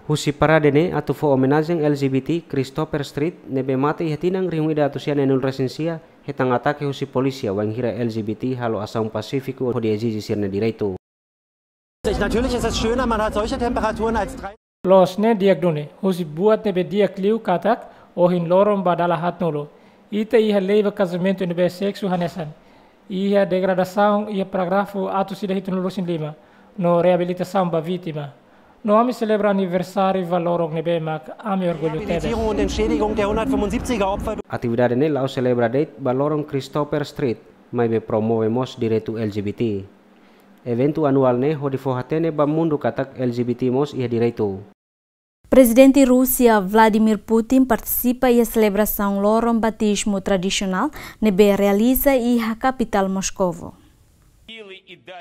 Husi parade ne atu fo homenagem LGBT Christopher Street nebe mate hatinang rihumida atu sian enul resensia hetang atake husi polisia wanghira LGBT halo asaum Pasifiko hodi exige sirne direito. Natürlich ist es schöner, man hat solche Temperaturen als 3. Los ne diagdone husi buat nebe diakliu katak ohin lorong badala hatnolo. Ita iha leiva casamento nebe sexo hanesan. Ia degradação e parágrafo ato sida hito no Lusin Lima, no reabilitação ba vítima. No ami celebra aniversário valorong nebemak, ami orgulho tebe. Atividade ne lao celebra date valorong Christopher Street, mai be promovemos direito LGBT. Evento anual ne hodi fohatene ba mundo katak LGBT mos ia direito. Presidente Rússia Vladimir Putin participa em celebração lorong batismo tradicional nebe realiza e a capital Moscovo.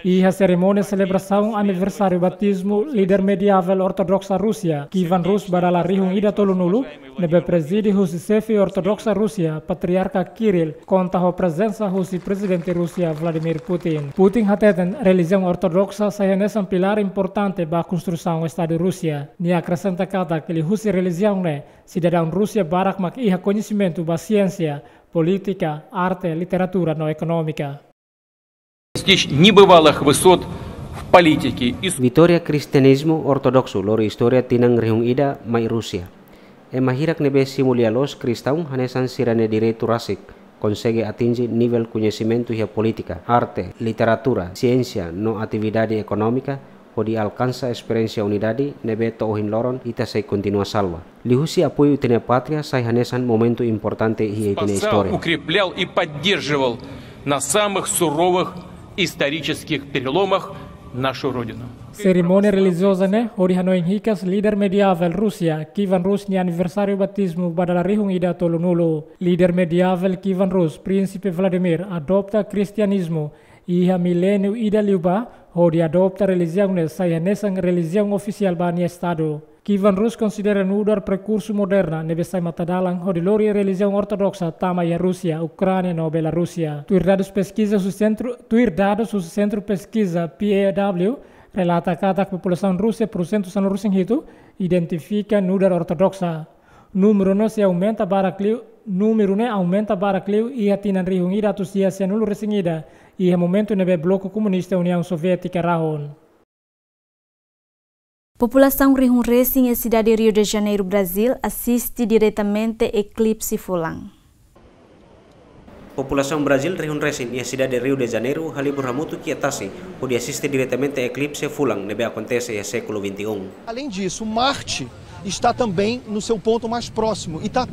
E a cerimônia de celebração aniversário batismo líder medieval ortodoxa Rússia, Ivan Rus badala rihung ida tolunulu, nebe preside husi sefi ortodoxa Rússia, patriarca Kirill, conta a presença husi presidente Rússia Vladimir Putin. Putin hateten religião ortodoxa sayanesa um pilar importante para a construção do Estado Rússia. Ni acrescenta kata que husi religião ne, cidadão Rússia barak mak iha conhecimento ba ciência, política, arte, literatura no econômica. Достичь небывалых высот в политике. Vitória cristianismo ortodoxo lori historia tinang rihung ida mai Rusia. Mahirak nebe simulia los cristão hanesan sirane direito rasik, consegue atingir nível conhecimento e política, arte, literatura, ciência no atividade econômica, onde alcança experiência unidade nebe tohin loron ita se continua salva. Lihusi apoio tene pátria sai hanesan momento importante и тene история. Укреплял и поддерживал на самых суровых исторических переломах нашу родину. Cerimônia religiosa ne hori hanoi hikas líder medieval Rússia Kievan Rus ni aniversário batismo badala rihung ida tolunulo. Líder medieval Kievan Rus Príncipe Vladimir adopta cristianismo iha milênio ida liuba hori adopta religião ne sai nesang religião oficial ba ni estado. Kievan Rus considera nudar precurso moderna nebe sai matadalang hori lori religião ortodoxa tama ya Rússia, Ucrânia no Belarússia. Tuir dados o centro pesquisa PAW relata que a população russa por cento são russinhito identifica nudar ortodoxa. Número ne aumenta para clio e a tinan rihungida tusia se nulo resingida e a momento nebe bloco comunista União Soviética rahon. População Rihung Racing e cidade de Rio de Janeiro, Brasil, assiste diretamente eclipse fulang. População Brasil Rihung Racing e a cidade de Rio de Janeiro halibur hamutu kiatasi, onde assiste diretamente a eclipse fulang, nebe acontece no século XXI. Além disso, Marte está também no seu ponto mais próximo e está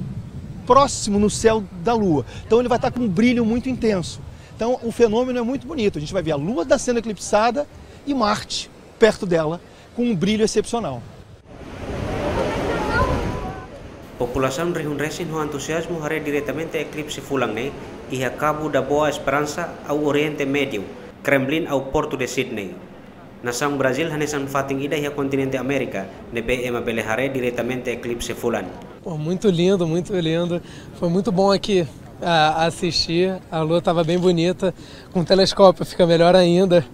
próximo no céu da Lua. Então ele vai estar com um brilho muito intenso. Então o fenômeno é muito bonito. A gente vai ver a Lua sendo eclipsada e Marte perto dela, com um brilho excepcional. População Rihung Racing no entusiasmo haré diretamente a eclipse fulang ne e a Cabo da Boa Esperança ao Oriente Médio, Kremlin ao Porto de Sydney. Nação Brasil hanesan fating ida e a continente América, nebe ema bele haré diretamente a eclipse fulang. Muito lindo, muito lindo. Foi muito bom aqui assistir. A lua estava bem bonita, com telescópio fica melhor ainda.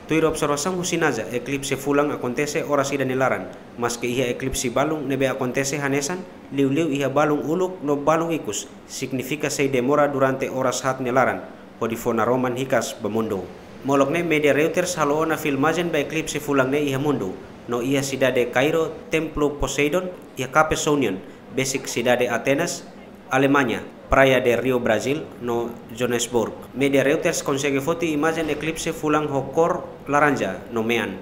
Tuir observação usinaja eclipse fulang acontece horas ida nelaran, mas que ia eclipse balung nebe acontece hanesan, liu ia balung uluk no balung ikus, significa se demora durante horas hat nelaran, podi fona roman hikas bamundo. Molokne media Reuters haloona filmajen ba eclipse fulang ne ia mundo, no ia cidade Cairo, Templo Poseidon, ia Cape Sonion, basic cidade Atenas, Alemanha, Praia de Rio Brasil, no Johannesburg. Media Reuters consegue foto imagem eclipse fulang hokor laranja, no Mean.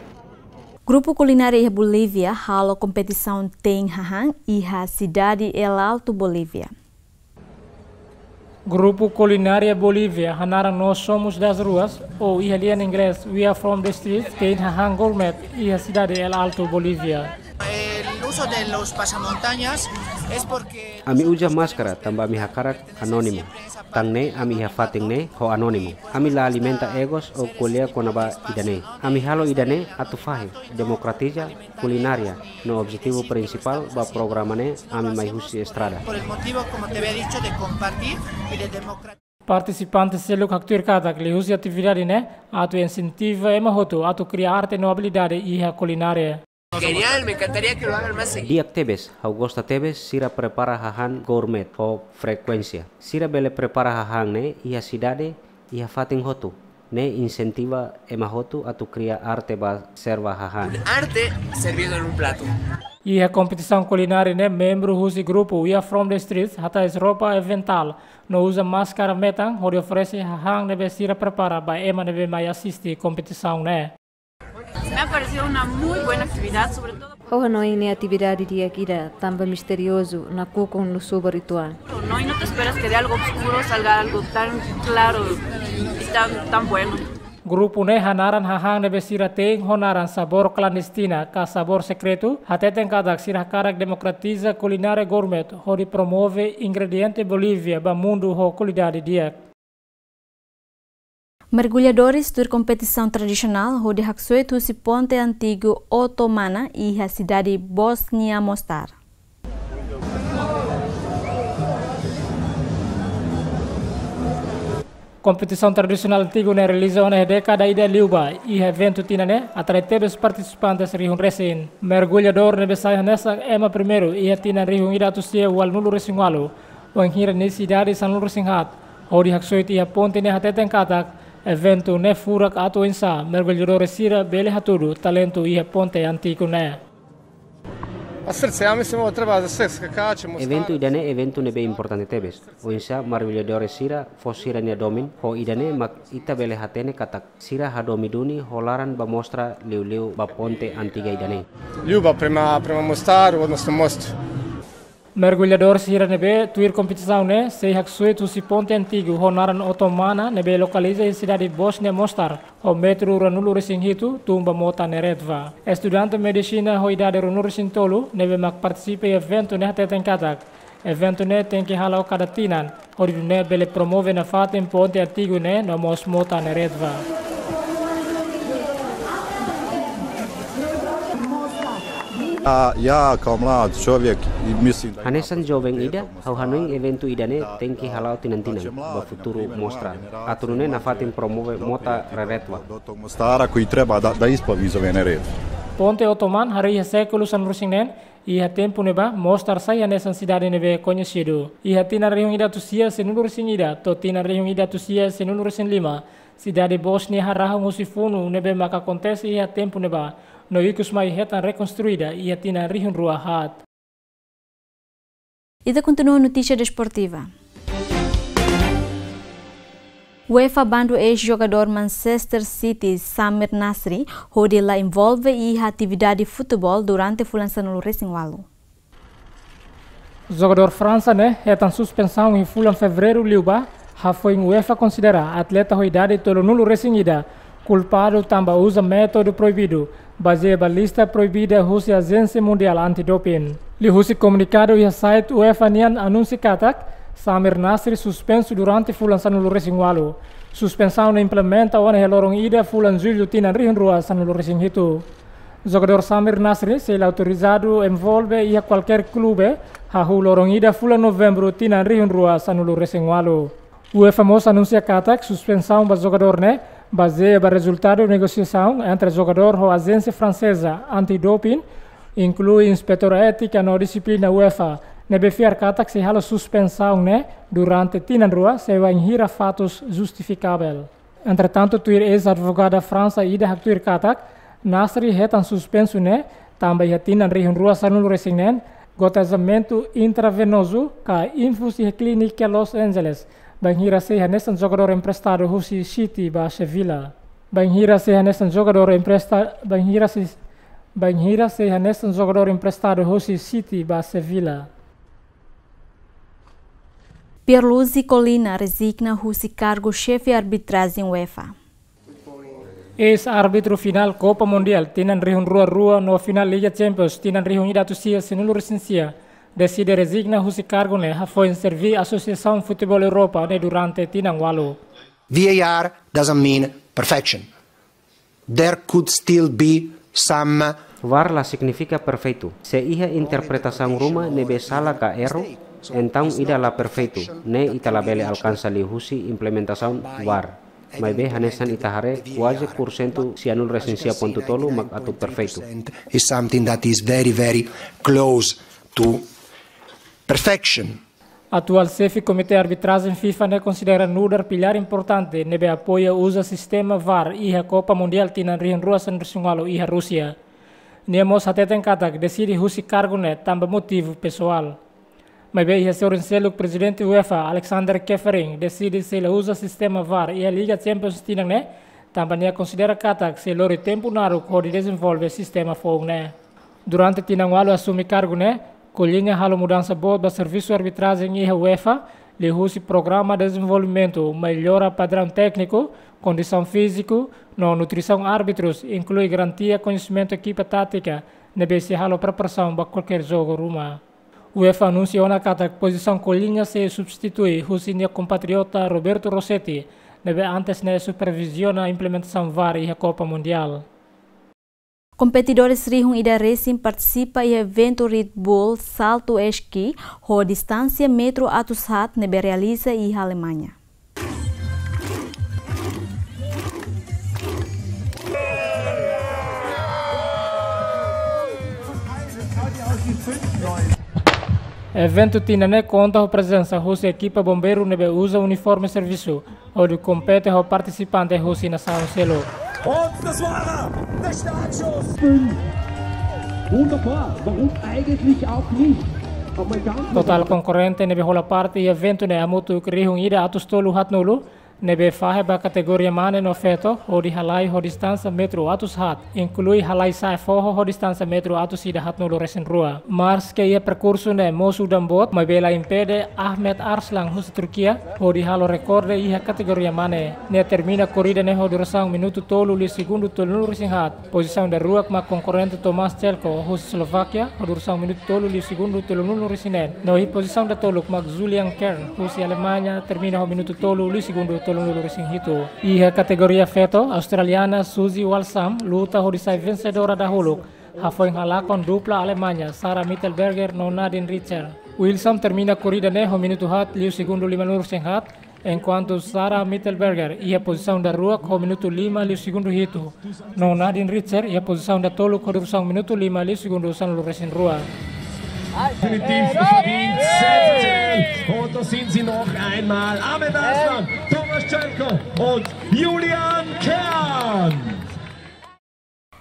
Grupo Culinária Bolívia halo competição tem hahang e a cidade El Alto, Bolívia. Grupo Culinária Bolívia hanaran nós somos das ruas ou ihalian em inglês we are from the streets tem hahang gourmet e a cidade El Alto, Bolívia. El uso de los pasamontañas es porque Ami uja máscara tambah mi hakarak anónimo. Tangne ami hafating ne ho anónimo. Ami la alimenta egos o kulia konaba idane. Ami halo idane atufahe democratiza culinaria. No objetivo principal ba programane ami mai husi estrada. Por el motivo, como te había dicho, de compartir y de democratizar. Participantes seluk haktuir katak li husi atividade ne atu incentiva emahoto atu cria arte no habilidade e a culinária. Genial, me encantaría que lo hagan más seguido. Diak Tebes, Augusta Tebes, sira prepara hahan gourmet o frequência. Sira bele prepara hahan ne ia cidade ia fating hotu. Ne incentiva emahotu atu cria arte ba serva hahan. Arte servido en un plato. E a competição culinária ne membro husi grupo We Are From the Streets hata es roupa evental. No usa máscara metang, hori oferece hahan nebe sira prepara ba ema nebe mai assiste competição ne. Me ha parecido una muy buena actividad, sobre todo. Hoje não é atividade de Akira, tão misterioso, na cuca no subo ritual. No, y no te esperas que de algo oscuro salga algo tan claro y tan bueno. Grupo ne hanaran hahang nebe sira teng honaran sabor clandestina ka sabor secreto, hateten kadak sira karak democratiza culinária gourmet, hori promove ingrediente Bolívia ba mundo ho qualidade diak. Mergulhadores da competição tradicional onde haksuet husi ponte antigo otomana e a cidade Bosnia Mostar. Competição tradicional antigo ne realizou na década ida liuba e evento tinane atrai tebes participantes Rihung Racing. Mergulhador ne besai nessa ema primeiro e tina Rihung ida tusia wal nulu Racingwalo. Wanghira ne cidade San Nulu Racinghat. Onde haksuet e a ponte ne hateten katak. Evento ne furak atu insa mergulhadores sira bele hatudu talento e ponte antigo ne. A srce, ja mislim ovo treba za sve skakače. Evento idane evento nebe importante tebes. O insa marviladore sira fosirania domin ho idane mak ita bele hatene katak sira hadomiduni holaran ba mostra liu ba ponte antiga idane. Ljubav prema Mostaru, odnosno mostu. Mergulhador sira nebe tuir competição ne sei hak suetu si ponte antigo honaran otomana nebe localiza em cidade Bosnia Mostar o metro ranulu resing hitu tumba mota neretva. Estudante medicina ho idade ranulu resing tolu nebe mak participe evento ne hateten katak. Evento ne tem que halau cada tinan hori ne bele promove na fatem ponte antigo ne no mos mota neretva. Ja kao mlad čovjek mislim da Hanesan jovem ida hau hanuing evento idane tenki halau tinantinan ba futuro mostra. Aturune na fatim promove mota reretva. tog Mostara koji treba da isplavi iz ove nered. Ponte Otoman hari séculos anrusingen e tempo neba mostrar saia nessa cidade nebe conhecido. E tina região ida tusia senulur singida to tina região ida tusia senulur sen lima. Cidade Bosnia haraha musifunu nebe maka acontece e tempo neba. No ikus mai hetan reconstruída e tina região rua hat. E continua a notícia desportiva. UEFA bandu ex-jogador Manchester City Samir Nasri hodila envolve e atividade de futebol durante o lançamento do Racing Walu. Jogador França né hetan suspensão em fulan fevereiro liuba ha foi UEFA considera atleta ho idade tolo nulo Racing ida culpado tamba usa método proibido baseado na lista proibida Rússia Agência Mundial Antidoping. Li Rússia comunicado e site UEFA nian anunci katak Samir Nasri suspenso durante fulan sanulu Racing Walu. Suspensão implementa o lorong ida fulan julho tina rihin rua sanulu Racing itu. Jogador Samir Nasri será autorizado envolve e qualquer clube ha lorong ida fulan novembro tina rihin rua sanulu Racing Walu. UEFA mos anuncia katak suspensão ba jogador ne baseado no resultado da negociação entre o jogador e a agência francesa antidoping, inclui inspetor ética na disciplina UEFA. Nebe fiar katak se hala suspensão ne durante tinan rua se vai hira fatos justificável. Entretanto, tuir ex-advogada França ida hak tuir katak Nasri hetan suspenso ne também tinan rihin rua sanul resinen gotazamento intravenoso ka infusi clínica Los Angeles. Banhira se hanesan jogador emprestado Husi City ba Sevilla. Banhira se hanesan jogador emprestado Husi City ba Sevilla. Pierluigi Collina resigna Husi cargo chefe arbitragem UEFA. Ex-árbitro final Copa Mundial tinan rihun rua no final Liga Champions tinan rihun ida tusia senulu resensia. Decide resigna Husi cargo ne foi servir Associação Futebol Europa ne durante tinang walu. VAR doesn't mean perfection. There could still be some VAR la significa perfeito. Se iha interpretação ruma nebe sala ka erro, então ida la perfeito. Ne ita la bele alcança li Husi implementação VAR. Mas be hanesan itahare quase % si anul resensia ponto tolu mag atu perfeito. Is something that is very very close to perfection. Atual chefe Comitê Arbitragem FIFA ne considera nudar pilar importante nebe apoia usa sistema VAR e a Copa Mundial tinan rihin rua sandersungalu e a Rússia. Nemos hateten katak decide Husi cargo ne tamba motivo pessoal. Mas bem, a seu presidente UEFA Alexander Keferin decide se ele usa sistema VAR e a Liga Champions tinang ne também considera katak se lori tempo naru ko desenvolve sistema fogo ne. Durante tinang walu assume cargo ne Colhinha halo mudança boa do serviço arbitragem e a UEFA, lhe Husi programa de desenvolvimento, melhora padrão técnico, condição físico, no nutrição árbitros, inclui garantia conhecimento equipa tática, nebe se halo preparação para qualquer jogo ruma. UEFA anunciou na carta que posição Colhinha se substitui Husi nia compatriota Roberto Rossetti, nebe antes ne supervisiona a implementação VAR e a Copa Mundial. Competidores Rihun Ida Racing participa em evento Red Bull Salto Esqui, a distância metro Atushat nebe realiza em Alemanha. Evento tinane conta com a presença Husi equipa bombeiro nebe usa uniforme serviço, onde compete o participante Husi na São Selo. Wunderbar, warum eigentlich auch nicht? Total concorrente nebe hola parte e evento ne amutu krihung ida atus tolu hat nulu nebe fahe ba categoria mane no feto ho di halai ho distância metro atus hat inclui halai sai forro ho distância metro atus ida hat nulu resen rua mars ke ia percurso ne mosu dambot mai bela impede Ahmed Arslan hus Turquia ho di halo recorde ia categoria mane ne termina corrida ne ho duração minuto tolu li segundo tolu resen hat posição da rua ma concorrente Tomas Chelko hus Slovakia ho duração minuto tolu li segundo tolu resinen no hi posição da tolu ma Julian Kern hus Alemanha termina ho minuto tolu li segundo tolong racing hito. Ia categoria feto australiana Suzy Walsam luta hodisai vencedora dahulu. Foi halakon dupla Alemanha Sarah Mittelberger no Nadine Richter. Wilson termina corrida neho minuto hat liu segundo 5 minutos hat. Enquanto Sarah Mittelberger ia posição da rua com minuto 5 liu segundo hito. No Nadine Richter ia posição da tolu com minuto 5 liu segundo sanlu racing rua. Definitiv verdient, sensationell. Und da sind sie noch einmal. Ahmed Arslan, Tomas Chelko und Julian Kern.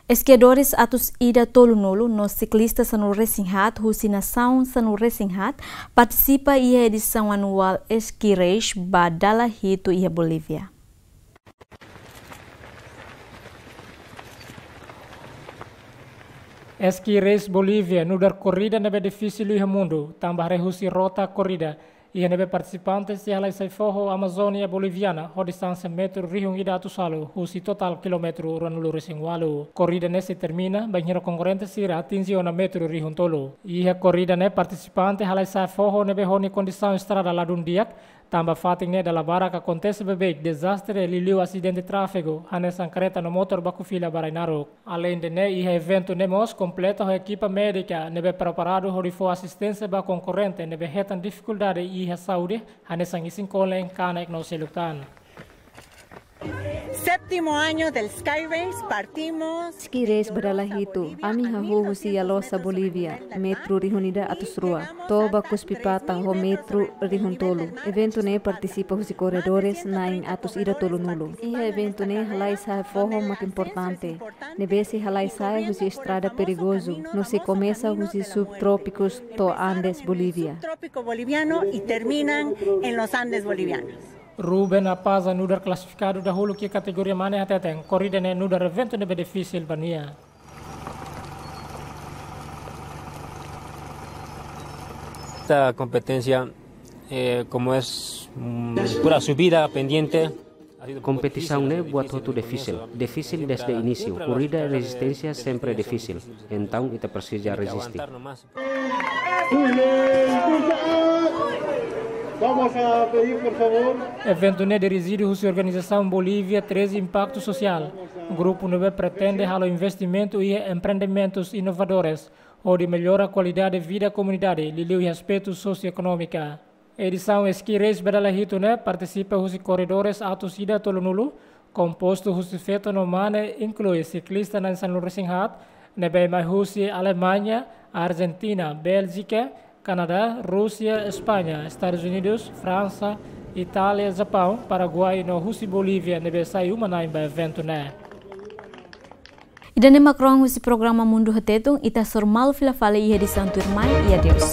Esquiadores atus ida tolunolo nos ciclistas sanu Racing Hat, Rusinação sanu Racing Hat, participa ia edição anual Esqui Race Badala Hito ia Bolívia. Esqui Race Bolívia, nudar corrida nebe difícil iha mundo, tambah rehusi rota corrida, iha nebe participantes iha lai saifoho Amazônia Boliviana, ho distância metro rihung ida atusalo, husi total kilometro ranulu racing walu. Corrida nesse termina, banhira concorrente sira atingi ona metro rihung tolo. Iha corrida ne participante halai saifoho nebe honi condição estrada ladun diak, tambah fating ne dalla bara que acontece bebek desastre liliu acidente tráfego hanesan careta no motor baku fila barai narok. Além de ne iha evento nemos completa ho equipa médica nebe preparado ho rifo assistência ba concorrente nebe hetan dificuldade iha saúde hanesan isin kolen kanek no selutan. Séptimo año del Sky Race, partimos. Sky Race Badala Hito, ami hahu si Alosa Bolívia, metro rihunida atusrua, toba kuspipata ho metro rihuntolo. Evento ne participa husi corredores naing atus ida tolo nulo. Iha evento ne halai sai forro mak importante. Nebesi halai sai husi estrada perigoso, no se começa husi subtrópicos to Andes Bolívia. Subtrópico boliviano y terminan en los Andes bolivianos. Ruben Apaza nudar classificado dahulu que categoria mana ateteng corrida ne nudar evento nebe difícil bania. Esta competencia como es pura subida pendiente. Competição né buat hotu difícil desde início. Corrida e resistência sempre difícil. Então ita precisa resistir. Vamos a pedir, por favor. Evento ne dirigido a organização Bolívia 13 Impacto Social. O grupo nebe pretende halo investimento e empreendimentos inovadores, onde melhora a qualidade de vida da comunidade, liliu e aspecto socioeconômica. Edição Esqui Race Badala Hito ne participa os corredores atos ida tolonulu, composto os feito no mane inclui ciclista na San Racing Hat, nebe mais Rússia, Alemanha, Argentina, Bélgica, Canadá, Rússia, Espanha, Estados Unidos, França, Itália, Japão, Paraguai, no Rússia e Bolívia, nebe sai uma na evento né. Idane Macron esse programa Mundo Retetung ita sormal fila fale e edição turmai e adeus.